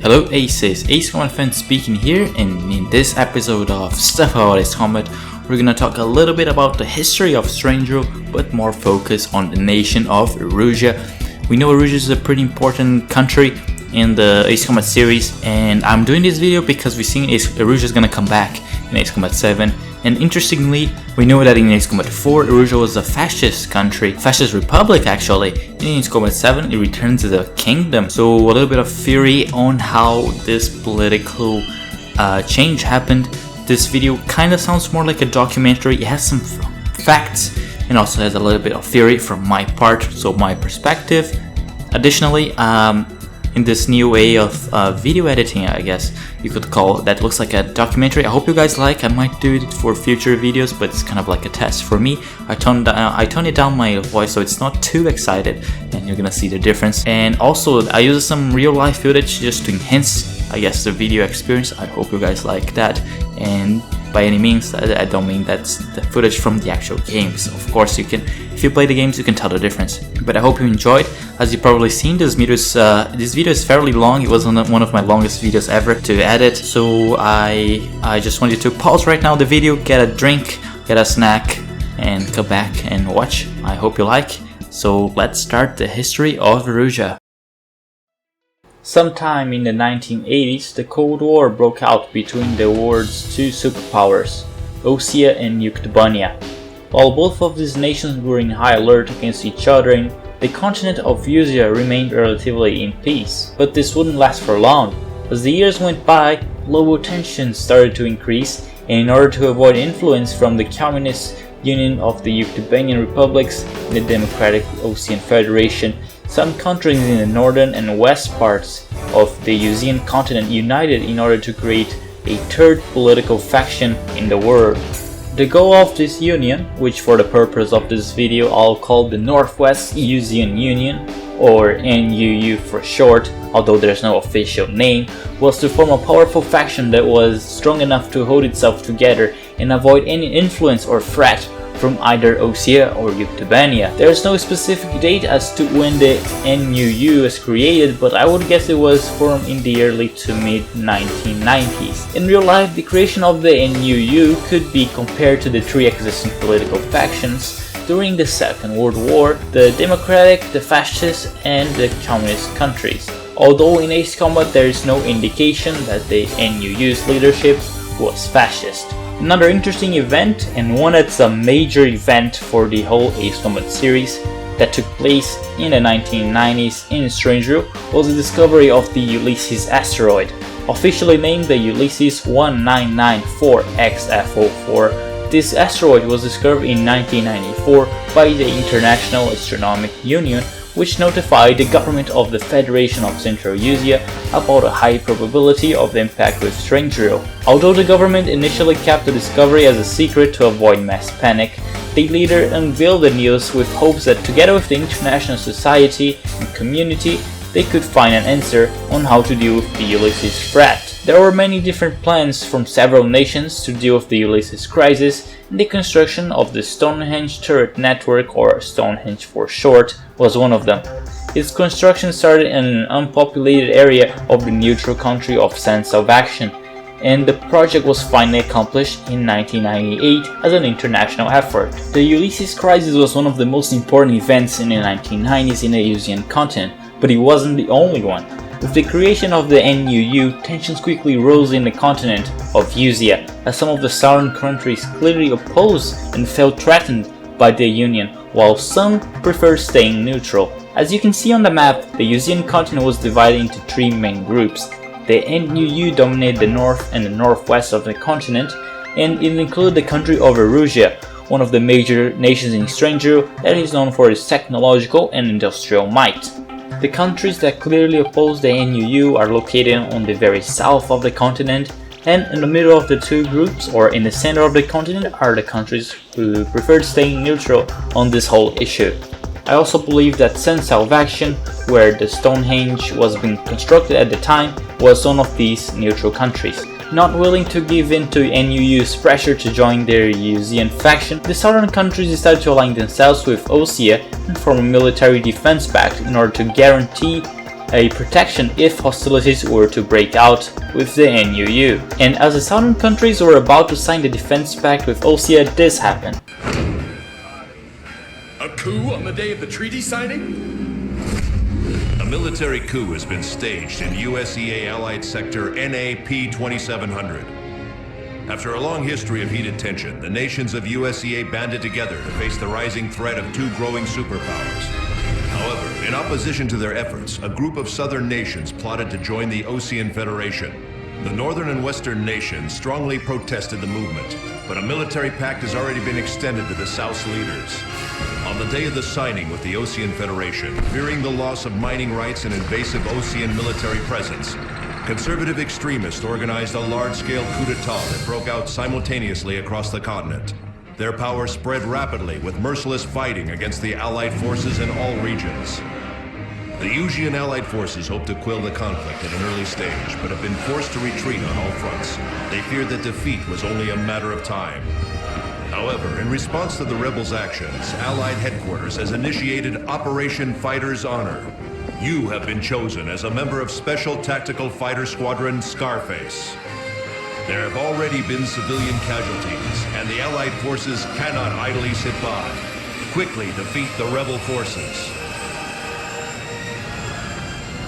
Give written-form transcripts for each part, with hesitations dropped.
Hello Aces, Ace Combat fan speaking here, and in this episode of Stuff About Ace Combat, we're gonna talk a little bit about the history of Stranger, but more focus on the nation of Erusea. We know Erusea is a pretty important country in the Ace Combat series, and I'm doing this video because we've seen Erusea is gonna come back in Ace Combat 7. And interestingly, we know that in Ace Combat 4, Erusea was a fascist country, fascist republic actually. In Ace Combat 7, it returns as a kingdom. So a little bit of theory on how this political change happened. This video kind of sounds more like a documentary. It has some facts and also has a little bit of theory from my part, so my perspective. Additionally, in this new way of video editing, I guess you could call, that looks like a documentary. I hope you guys like. I might do it for future videos, but it's kind of like a test for me. I tone it down my voice so it's not too excited, and you're gonna see the difference. And also I use some real life footage just to enhance, I guess, the video experience. I hope you guys like that. And by any means, I don't mean that's the footage from the actual games. Of course, you can, if you play the games, you can tell the difference. But I hope you enjoyed. As you've probably seen, this video is fairly long. It was one of my longest videos ever to edit. So I just want you to pause right now the video, get a drink, get a snack, and come back and watch. I hope you like. So let's start the history of Erusea. Sometime in the 1980s, the Cold War broke out between the world's two superpowers, Erusea and Usean. While both of these nations were in high alert against each other, the continent of Usean remained relatively in peace. But this wouldn't last for long. As the years went by, global tensions started to increase, and in order to avoid influence from the Communist Union of the Usean republics and the Democratic Ocean Federation, some countries in the northern and west parts of the Usean continent united in order to create a third political faction in the world. The goal of this union, which for the purpose of this video I'll call the Northwest Usean Union, or NUU for short, although there's no official name, was to form a powerful faction that was strong enough to hold itself together and avoid any influence or threat from either Erusea or Usean. There is no specific date as to when the NUU was created, but I would guess it was formed in the early to mid 1990s. In real life, the creation of the NUU could be compared to the three existing political factions during the Second World War: the Democratic, the Fascist, and the Communist countries. Although in Ace Combat there is no indication that the NUU's leadership was fascist. Another interesting event, and one that's a major event for the whole Ace Combat series, that took place in the 1990s in Stranger, was the discovery of the Ulysses asteroid, officially named the Ulysses 1994XFO4. This asteroid was discovered in 1994 by the International Astronomical Union, which notified the government of the Federation of Central Usean about a high probability of the impact with Stranger. Although the government initially kept the discovery as a secret to avoid mass panic, they later unveiled the news with hopes that together with the international society and community, they could find an answer on how to deal with the Ulysses threat. There were many different plans from several nations to deal with the Ulysses crisis, and the construction of the Stonehenge turret network, or Stonehenge for short, was one of them. Its construction started in an unpopulated area of the neutral country of San Salvation, and the project was finally accomplished in 1998 as an international effort. The Ulysses crisis was one of the most important events in the 1990s in the Usean continent, but it wasn't the only one. With the creation of the NUU, tensions quickly rose in the continent of Usean, as some of the southern countries clearly opposed and felt threatened by the Union, while some preferred staying neutral. As you can see on the map, the Usean continent was divided into three main groups. The NUU dominated the north and the northwest of the continent, and it included the country of Erusea, one of the major nations in Stranger that is known for its technological and industrial might. The countries that clearly oppose the NUU are located on the very south of the continent, and in the middle of the two groups, or in the center of the continent, are the countries who preferred staying neutral on this whole issue. I also believe that San Salvation, where the Stonehenge was being constructed at the time, was one of these neutral countries. Not willing to give in to NUU's pressure to join their Usean faction, the southern countries decided to align themselves with Erusea and form a military defense pact in order to guarantee a protection if hostilities were to break out with the NUU. And as the southern countries were about to sign the defense pact with Ulysses, this happened. A coup on the day of the treaty signing? A military coup has been staged in USEA Allied Sector NAP 2700. After a long history of heated tension, the nations of USEA banded together to face the rising threat of two growing superpowers. However, in opposition to their efforts, a group of southern nations plotted to join the Usean Federation. The northern and western nations strongly protested the movement, but a military pact has already been extended to the South's leaders. On the day of the signing with the Usean Federation, fearing the loss of mining rights and invasive Usean military presence, conservative extremists organized a large-scale coup d'etat that broke out simultaneously across the continent. Their power spread rapidly with merciless fighting against the Allied forces in all regions. The Usean Allied forces hoped to quell the conflict at an early stage, but have been forced to retreat on all fronts. They feared that defeat was only a matter of time. However, in response to the rebels' actions, Allied headquarters has initiated Operation Fighter's Honor. You have been chosen as a member of Special Tactical Fighter Squadron Scarface. There have already been civilian casualties, and the Allied forces cannot idly sit by. Quickly defeat the rebel forces.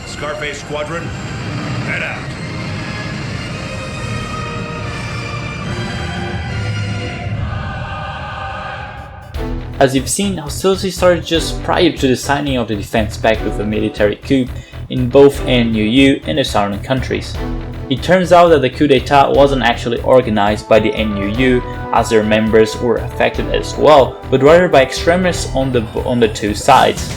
Scarface Squadron, head out. As you've seen, hostilities started just prior to the signing of the defense pact with a military coup in both NUU and the southern countries. It turns out that the coup d'etat wasn't actually organized by the NUU, as their members were affected as well, but rather by extremists on the two sides.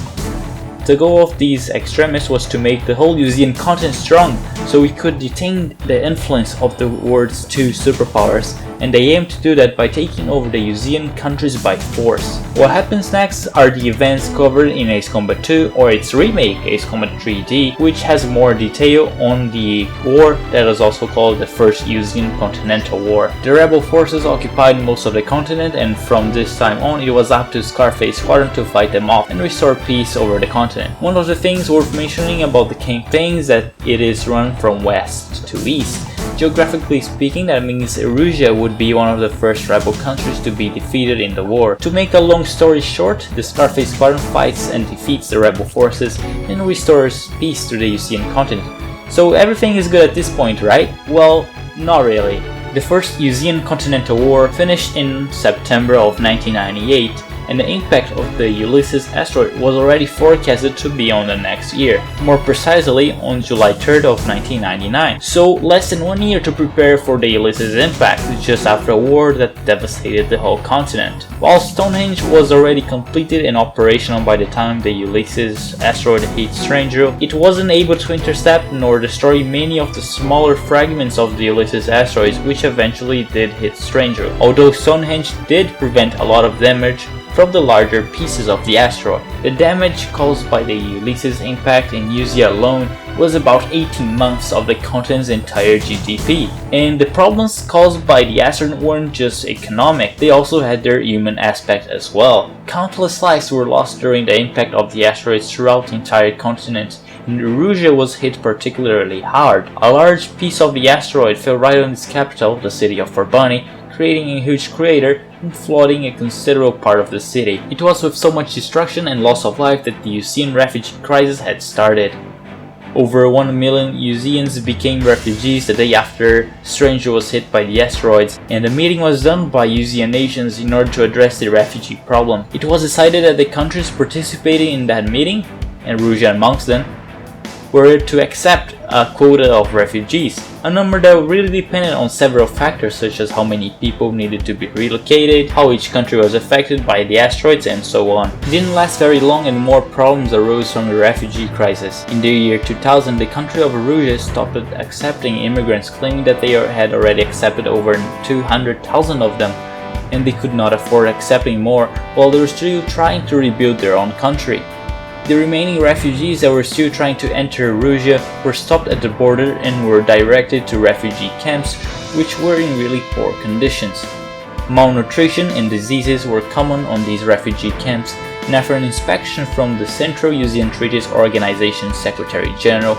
The goal of these extremists was to make the whole Usean continent strong, so we could detain the influence of the world's two superpowers, and they aimed to do that by taking over the Usean countries by force. What happens next are the events covered in Ace Combat 2 or its remake Ace Combat 3D, which has more detail on the war that is also called the First Usean Continental War. The rebel forces occupied most of the continent, and from this time on it was up to Scarface Squadron to fight them off and restore peace over the continent. One of the things worth mentioning about the campaign is that it is run from west to east. Geographically speaking, that means Erusea would be one of the first rebel countries to be defeated in the war. To make a long story short, the Scarface Squadron fights and defeats the rebel forces and restores peace to the Usean continent. So everything is good at this point, right? Well, not really. The First Usean Continental War finished in September of 1998, and the impact of the Ulysses asteroid was already forecasted to be on the next year, more precisely on July 3rd of 1999. So less than 1 year to prepare for the Ulysses Impact, just after a war that devastated the whole continent. While Stonehenge was already completed and operational by the time the Ulysses asteroid hit Strangero, it wasn't able to intercept nor destroy many of the smaller fragments of the Ulysses asteroids which eventually did hit Strangero, although Stonehenge did prevent a lot of damage from the larger pieces of the asteroid. The damage caused by the Ulysses Impact in Usea alone was about 18 months of the continent's entire GDP. And the problems caused by the asteroid weren't just economic, they also had their human aspect as well. Countless lives were lost during the impact of the asteroids throughout the entire continent, and Erusea was hit particularly hard. A large piece of the asteroid fell right on its capital, the city of Forbani, creating a huge crater and flooding a considerable part of the city. It was with so much destruction and loss of life that the Usean Refugee Crisis had started. Over 1 million Useans became refugees the day after Strangero was hit by the asteroids, and a meeting was done by Usean nations in order to address the refugee problem. It was decided that the countries participating in that meeting, and Erusea amongst them, were to accept a quota of refugees, a number that really depended on several factors such as how many people needed to be relocated, how each country was affected by the asteroids, and so on. It didn't last very long and more problems arose from the refugee crisis. In the year 2000, the country of Erusea stopped accepting immigrants, claiming that they had already accepted over 200,000 of them and they could not afford accepting more, while they were still trying to rebuild their own country. The remaining refugees that were still trying to enter Erusea were stopped at the border and were directed to refugee camps, which were in really poor conditions. Malnutrition and diseases were common on these refugee camps, and after an inspection from the Central Usean Treaties Organization Secretary General,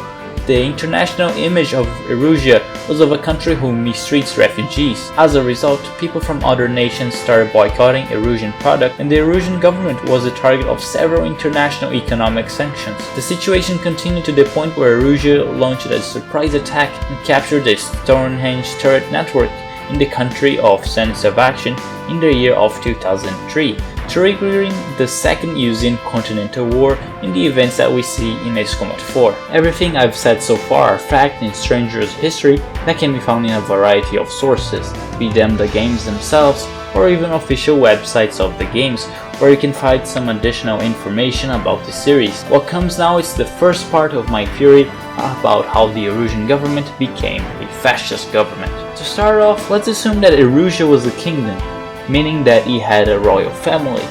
the international image of Erusea was of a country who mistreats refugees. As a result, people from other nations started boycotting Erusian products, and the Erusian government was the target of several international economic sanctions. The situation continued to the point where Erusea launched a surprise attack and captured the Stonehenge turret network in the country of sense of action in the year of 2003, triggering the Second Usean Continental War in the events that we see in Ace Combat 4. Everything I've said so far are facts in Stranger's history that can be found in a variety of sources, be them the games themselves or even official websites of the games, where you can find some additional information about the series. What comes now is the first part of my theory about how the Erusian government became a fascist government. To start off, let's assume that Erusea was a kingdom, meaning that it had a royal family,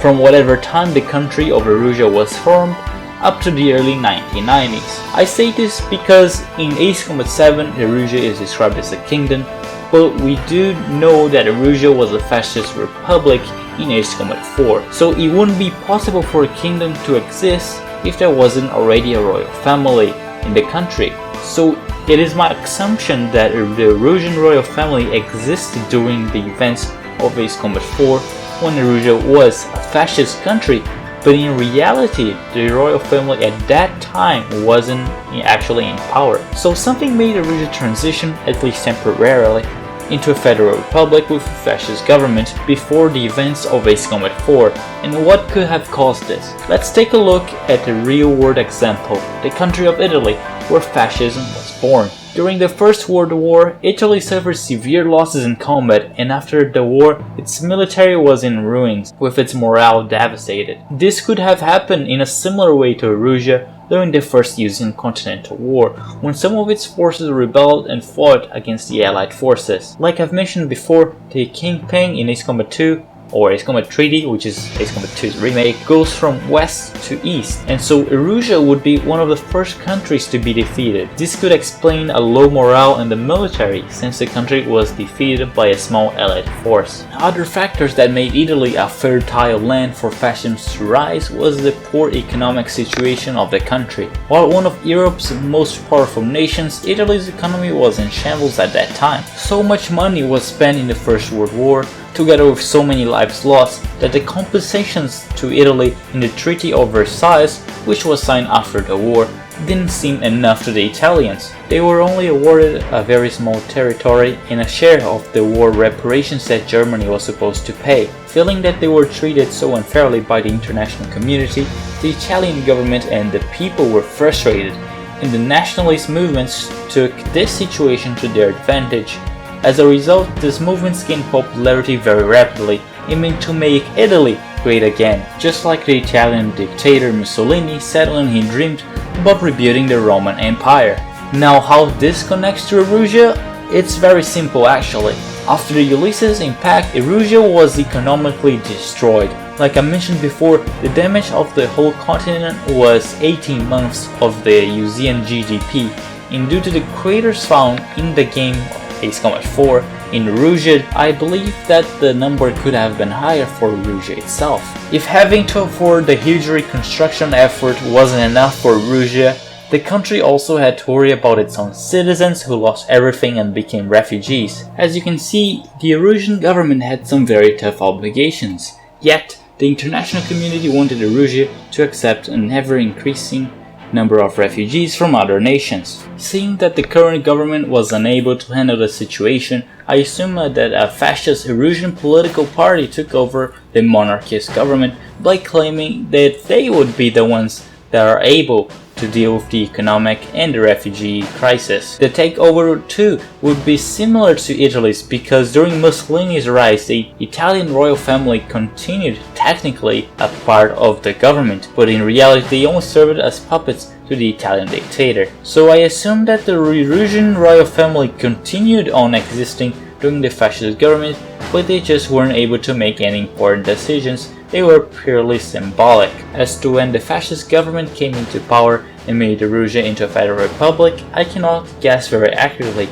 from whatever time the country of Erusea was formed up to the early 1990s. I say this because in Ace Combat 7 Erusea is described as a kingdom, but we do know that Erusea was a fascist republic in Ace Combat 4, so it wouldn't be possible for a kingdom to exist if there wasn't already a royal family in the country. So it is my assumption that the Erusian royal family existed during the events of Ace Combat 4 when Erusea was a fascist country, but in reality the royal family at that time wasn't actually in power. So something made Erusea transition, at least temporarily, into a federal republic with a fascist government before the events of Ace Combat 4, and what could have caused this? Let's take a look at a real-world example, the country of Italy, where fascism was born. During the First World War, Italy suffered severe losses in combat, and after the war, its military was in ruins, with its morale devastated. This could have happened in a similar way to Erusea during the First Usean Continental War, when some of its forces rebelled and fought against the Allied forces. Like I've mentioned before, the campaign in Ace Combat 2, or Ace Combat 3D, which is Ace Combat 2's remake, goes from west to east, and so Erusea would be one of the first countries to be defeated. This could explain a low morale in the military, since the country was defeated by a small allied force. Other factors that made Italy a fertile land for fascism to rise was the poor economic situation of the country. While one of Europe's most powerful nations, Italy's economy was in shambles at that time. So much money was spent in the First World War, together with so many lives lost, that the compensations to Italy in the Treaty of Versailles, which was signed after the war, didn't seem enough to the Italians. They were only awarded a very small territory and a share of the war reparations that Germany was supposed to pay. Feeling that they were treated so unfairly by the international community, the Italian government and the people were frustrated, and the nationalist movements took this situation to their advantage. As a result, these movements gained popularity very rapidly, aiming to make Italy great again, just like the Italian dictator Mussolini said when he dreamed about rebuilding the Roman Empire. Now, how this connects to Erusea? It's very simple actually. After the Ulysses Impact, Erusea was economically destroyed. Like I mentioned before, the damage of the whole continent was 18 months of the Usean GDP, and due to the craters found in the game Ace Combat 4 in Erusea, I believe that the number could have been higher for Erusea itself. If having to afford the huge reconstruction effort wasn't enough for Erusea, the country also had to worry about its own citizens who lost everything and became refugees. As you can see, the Erusian government had some very tough obligations, yet the international community wanted Erusea to accept an ever-increasing number of refugees from other nations. Seeing that the current government was unable to handle the situation, I assume that a fascist Erusian political party took over the monarchist government by claiming that they would be the ones that are able to deal with the economic and the refugee crisis. The takeover too would be similar to Italy's, because during Mussolini's rise, the Italian royal family continued technically a part of the government, but in reality they only served as puppets to the Italian dictator. So I assume that the Erusian royal family continued on existing during the fascist government, but they just weren't able to make any important decisions. They were purely symbolic. As to when the fascist government came into power and made Erusea into a federal republic, I cannot guess very accurately,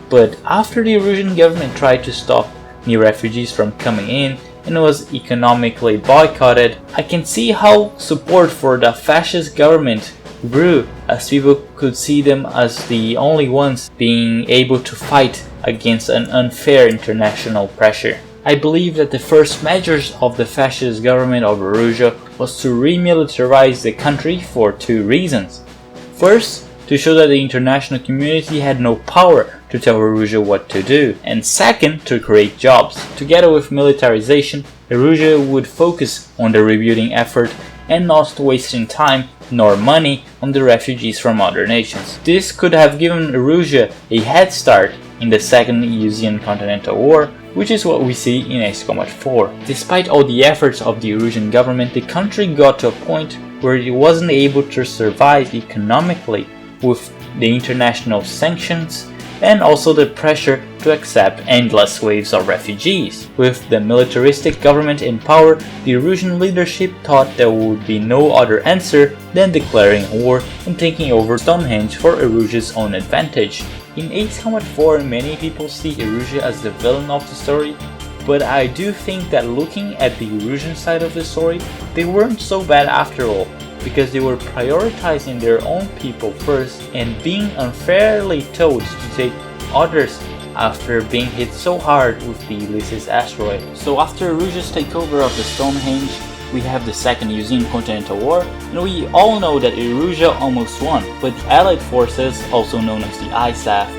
but after the Erusian government tried to stop new refugees from coming in, and was economically boycotted, I can see how support for the fascist government grew, as people could see them as the only ones being able to fight against an unfair international pressure. I believe that the first measures of the fascist government of Erusea was to remilitarize the country for two reasons. First, to show that the international community had no power to tell Erusea what to do, and second, to create jobs. Together with militarization, Erusea would focus on the rebuilding effort and not wasting time nor money on the refugees from other nations. This could have given Erusea a head start in the Second Usean Continental War, which is what we see in Ace Combat 4. Despite all the efforts of the Erusean government, the country got to a point where it wasn't able to survive economically with the international sanctions and also the pressure to accept endless waves of refugees. With the militaristic government in power, the Erusean leadership thought there would be no other answer than declaring war and taking over Stonehenge for Erusea's own advantage. In Ace Combat 4, many people see Erusea as the villain of the story, but I do think that looking at the Erusean side of the story, they weren't so bad after all, because they were prioritizing their own people first and being unfairly told to take others after being hit so hard with the Ulysses asteroid. So after Erusea's takeover of the Stonehenge, we have the Second Usean Continental War, and we all know that Erusea almost won, but the Allied forces, also known as the ISAF,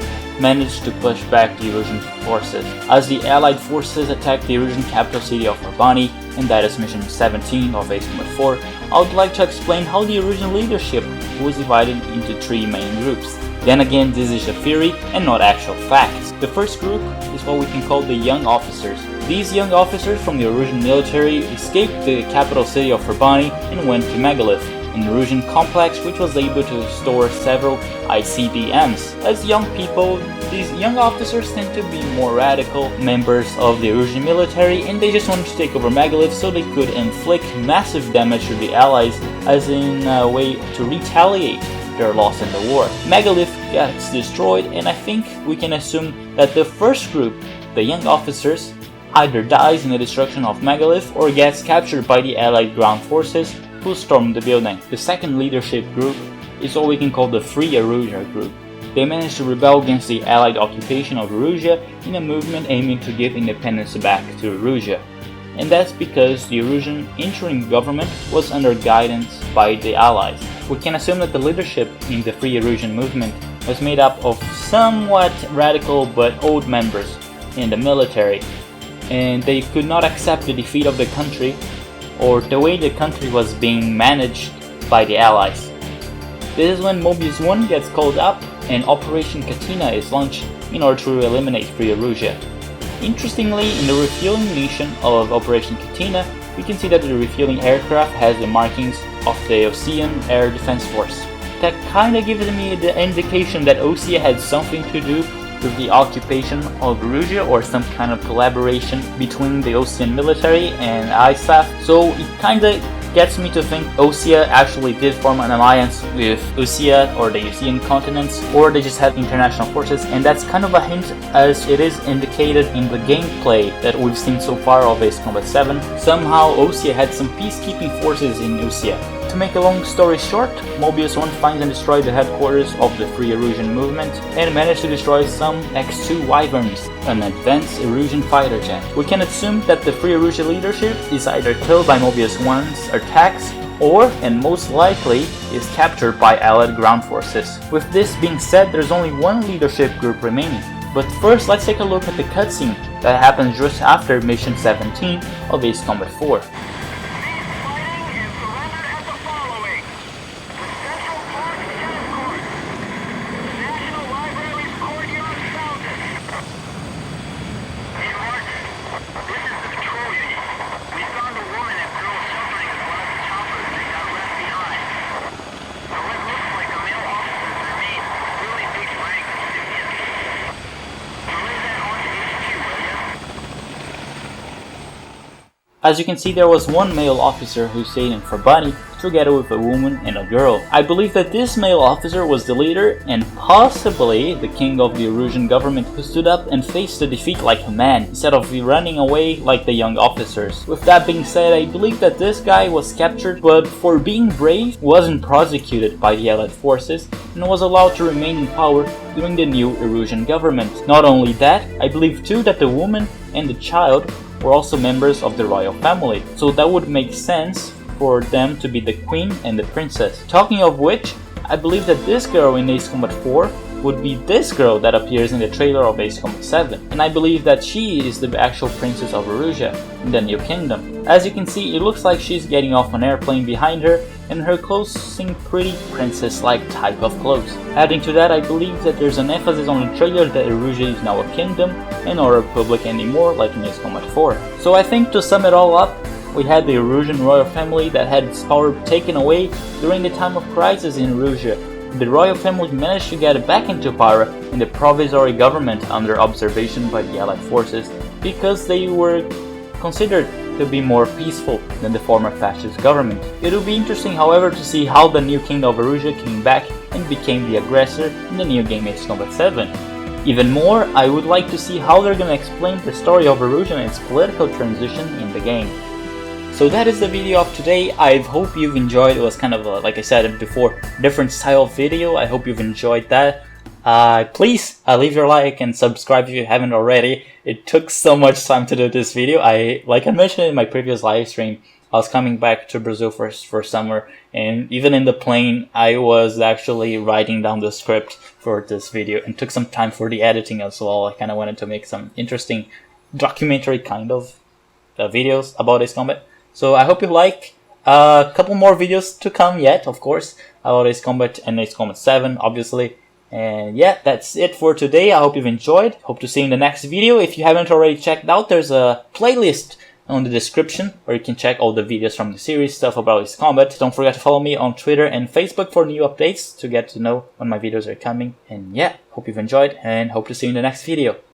managed to push back the Erusean forces. As the Allied forces attacked the Erusean capital city of Urbani, and that is mission 17 of Ace Combat 4, I would like to explain how the Erusean leadership was divided into three main groups. Then again, this is a theory and not actual facts. The first group is what we can call the young officers. These young officers from the Erusean military escaped the capital city of Urbani and went to Megalith, an Erusean complex which was able to store several ICBMs. As young people, these young officers tend to be more radical members of the Erusean military, and they just wanted to take over Megalith so they could inflict massive damage to the allies as in a way to retaliate their loss in the war. Megalith gets destroyed, and I think we can assume that the first group, the young officers, either dies in the destruction of Megalith or gets captured by the Allied ground forces who stormed the building. The second leadership group is what we can call the Free Erusea group. They managed to rebel against the Allied occupation of Erusea in a movement aiming to give independence back to Erusea. And that's because the Erusean interim government was under guidance by the Allies. We can assume that the leadership in the Free Erusean movement was made up of somewhat radical but old members in the military, and they could not accept the defeat of the country or the way the country was being managed by the Allies. This is when Mobius 1 gets called up and Operation Katina is launched in order to eliminate Free Erusea. Interestingly, in the refueling mission of Operation Katina, we can see that the refueling aircraft has the markings of the Usean Air Defense Force. That kinda gives me the indication that Usea had something to do with the occupation of Erusea or some kind of collaboration between the Usean military and ISAF, so it kinda gets me to think Usea actually did form an alliance with Usea or the Usean continents, or they just had international forces, and that's kind of a hint as it is indicated in the gameplay that we've seen so far of Ace Combat 7. Somehow Usea had some peacekeeping forces in Usea. To make a long story short, Mobius 1 finds and destroys the headquarters of the Free Erusean movement and managed to destroy some X-2 Wyverns, an advanced Erusean fighter jet. We can assume that the Free Erusea leadership is either killed by Mobius 1's attacks or, and most likely, is captured by Allied ground forces. With this being said, there's only one leadership group remaining. But first, let's take a look at the cutscene that happens just after Mission 17 of Ace Combat 4. As you can see, there was one male officer who stayed in Urbani together with a woman and a girl. I believe that this male officer was the leader and possibly the king of the Erusian government, who stood up and faced the defeat like a man instead of running away like the young officers. With that being said, I believe that this guy was captured, but for being brave wasn't prosecuted by the Allied forces and was allowed to remain in power during the new Erusian government. Not only that, I believe too that the woman and the child were also members of the royal family, so that would make sense for them to be the queen and the princess. Talking of which, I believe that this girl in Ace Combat 4 would be this girl that appears in the trailer of Ace Combat 7, and I believe that she is the actual princess of Erusea in the New Kingdom. As you can see, it looks like she's getting off an airplane behind her, and her clothes seem pretty princess-like type of clothes. Adding to that, I believe that there's an emphasis on the trailer that Erusea is now a kingdom and not a republic anymore like in Ace Combat 4. So I think to sum it all up, we had the Erusian royal family that had its power taken away during the time of crisis in Erusea. The royal family managed to get back into power in the provisory government under observation by the Allied forces because they were considered to be more peaceful than the former fascist government. It will be interesting, however, to see how the new king of Erusea came back and became the aggressor in the new game Ace Combat 7. Even more, I would like to see how they're gonna explain the story of Erusea and its political transition in the game. So that is the video of today. I hope you've enjoyed. It was kind of a, like I said before, different style of video. I hope you've enjoyed that. Please leave your like and subscribe if you haven't already. It took so much time to do this video. Like I mentioned in my previous live stream, I was coming back to Brazil for summer, and even in the plane I was actually writing down the script for this video, and took some time for the editing as well. I kind of wanted to make some interesting documentary kind of videos about Ace Combat. So I hope you like. A couple more videos to come yet, of course, about Ace Combat and Ace Combat 7, obviously. And yeah, that's it for today. I hope you've enjoyed. Hope to see you in the next video. If you haven't already checked out, there's a playlist on the description where you can check all the videos from the series, stuff about Ace Combat. Don't forget to follow me on Twitter and Facebook for new updates to get to know when my videos are coming. And yeah, hope you've enjoyed and hope to see you in the next video.